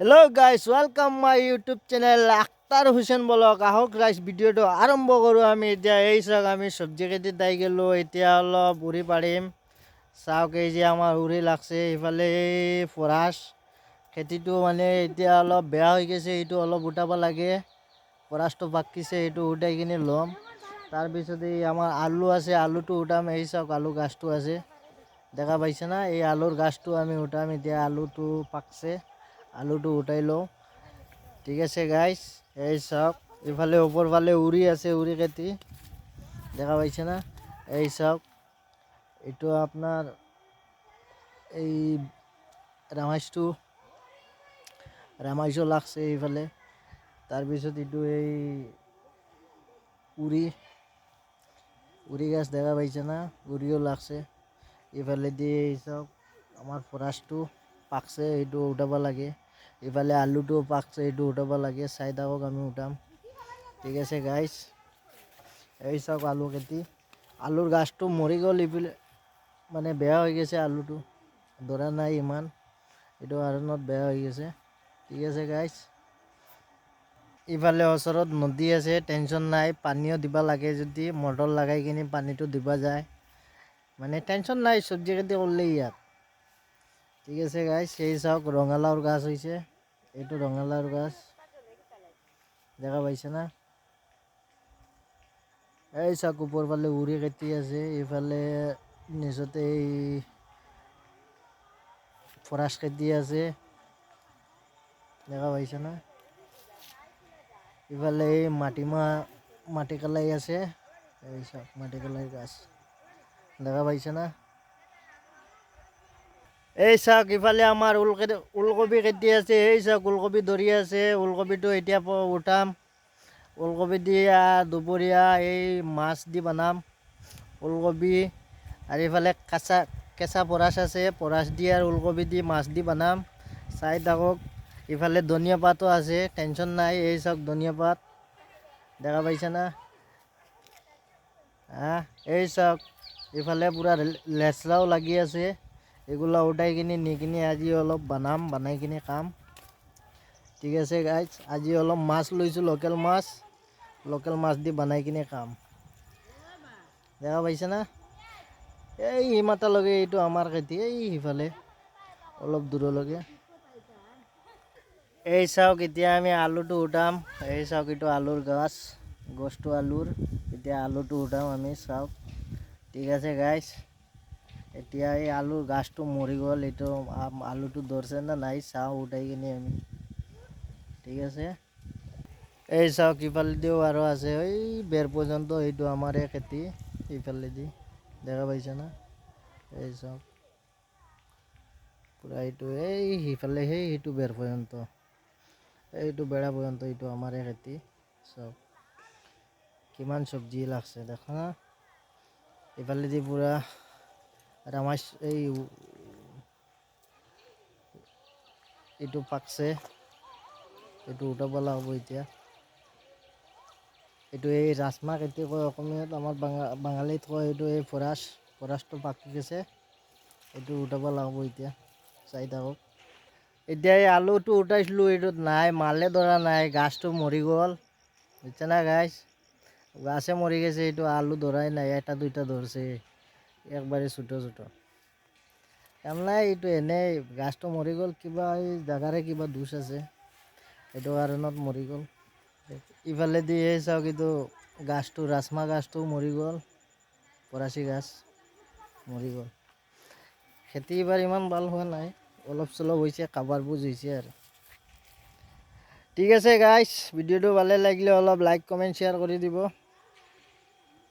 hello guys welcome my YouTube channel Akhtar Hussain blog আহক guys ভিডিওটো আৰম্ভ কৰোঁ আমি এতিয়া এই চাওক আমি সবজি খেতিত দাই গেলোঁ এতিয়া অলপ উৰি পাৰিম চাওক এই যে আমাৰ উৰি লাগছে ইফালে ফৰাছ খেতিটো মানে এতিয়া অলপ বেয়া হৈ গৈছে এইটো অলপ উঠাব লাগে ফৰাছটো বাকিছে এইটো উঠাই কিনে ল'ম তাৰপিছত এই আমাৰ আলু আছে আলুটো উঠাম এই চাওক আলু গাছটো আছে দেখা পাইছে না এই আলুৰ গাছটো আমি উঠাম এতিয়া আলুটো পাকছে আলুটো উঠাই লওঁ ঠিক আছে গাইস এই চাওক ইফালে ওপৰ ফালে উৰি আছে উৰি খেতি দেখা পাইছে না এই চাওক এইটো আপোনাৰ এই ৰামাইছো লাগছে এইফালে তাৰপিছত এইটো এই উৰি গাছ দেখা পাইছে না উৰিও লাগছে ইফালে দি এই চাওক আমাৰ ফৰাছটো পাকছে এইটো উঠাব লাগে ইফালে আলুটো পাকছে এইটো উঠাব লাগে চাই থাকক আমি উঠাম ঠিক আছে গাইস এই চাওক আলু খেতি আলুৰ গাছটো মৰি গ'ল ইফালে মানে বেয়া হৈ গৈছে আলুটো ধৰা নাই ইমান এইটো কাৰণত বেয়া হৈ গৈছে ঠিক আছে গাইস ইফালে ওচৰত নদী আছে টেনশ্যন নাই পানীও দিব লাগে যদি মটৰ লগাই কিনে পানীটো দিব যায় মানে টেনশ্যন নাই সবজি খেতি কৰিলে ইয়াত ঠিক আছে গাইস এই চাওক ৰঙালাওৰ গাছ হৈছে এইটো ৰঙালাওৰ গাছ দেখা পাইছে না এই চাওক ওপৰ ফালে উৰি খেতি আছে ইফালে নিচতে এই ফৰাছ খেতি আছে দেখা পাইছে না ইফালে এই মাটি কলাই আছে এই চাওক মাটি কলাই গাছ দেখা পাইছে না এই চাওক ইফালে আমাৰ ওলকবি খেতি আছে এই চাওক ওলকবি ধৰি আছে ওলকবিটো এতিয়া উঠাম ওলকবি দি দুপৰীয়া এই মাছ দি বনাম ওলকবি আৰু ইফালে কেঁচা ফৰাছ আছে ফৰাছ দি আৰু ওলকবি দি মাছ দি বনাম চাই থাকক ইফালে ধনিয়া পাতো আছে টেনশ্যন নাই এই চাওক ধনিয়া পাত দেখা পাইছে না এই চাওক ইফালে পূৰা লেচৰাও লাগি আছে এগুলা উঠাই কিনে নি কিনে আজি অলপ বনাই কিনে খাম ঠিক আছে গাইজ আজি অলপ মাছ লৈছোঁ লোকেল মাছ দি বনাই কিনে খাম দেখা পাইছে না এই হিমাতালৈকে এইটো আমাৰ খেতি এই সিফালে অলপ দূৰলৈকে এই চাওক এতিয়া আমি আলুটো উঠাম এই চাওক এইটো আলুৰ গছটো আলুৰ এতিয়া আলুটো উঠাম আমি চাওক ঠিক আছে গাইজ এতিয়া এই আলুৰ গাছটো মৰি গ'ল এইটো আলুটো ধৰছে না নাই চাওঁ উঠাই কিনে আমি ঠিক আছে এই চাওক ইফালেদিও আৰু আছে এই বেৰ পৰ্যন্ত এইটো আমাৰে খেতি ইফালেদি দেখা পাইছে না এই চাওক পূৰা এইটো এই সিফালে সেইটো বেৰ পৰ্যন্ত এইটো বেৰা পৰ্যন্ত এইটো আমাৰে খেতি চাওক কিমান চব্জি লাগছে দেখা না ইফালেদি পূৰা ৰামাইছ এইটো পাকছে এইটো উঠাব লাগিব এতিয়া এইটো এই ৰাজমাহ খেতি কয় অসমীয়াত আমাৰ বাঙালীত কয় এইটো এই ফৰাছটো পাকি গৈছে এইটো উঠাব লাগিব এতিয়া চাই থাকক এতিয়া এই আলুটো উঠাইছিলোঁ এইটোত নাই মালে ধৰা নাই গাছটো মৰি গ'ল বুজিছে না গাইছ গাছে মৰি গৈছে এইটো আলু ধৰাই নাই এটা দুটা ধৰছে একবাৰে ছোটো কাম নাই এইটো এনেই গাছটো মৰি গ'ল কিবা এই জাগাৰে কিবা দোষ আছে এইটো কাৰণত মৰি গ'ল ইফালেদি এই চাওক এইটো গাছটো ৰাজমাহ গাছটো মৰি গ'ল ফৰাচী গাছ মৰি গ'ল খেতি এইবাৰ ইমান ভাল হোৱা নাই অলপ চলপ হৈছে কাবাৰ বুজ হৈছে আৰু ঠিক আছে গাইছ ভিডিঅ'টো ভালে লাগিলে অলপ লাইক কমেণ্ট শ্বেয়াৰ কৰি দিব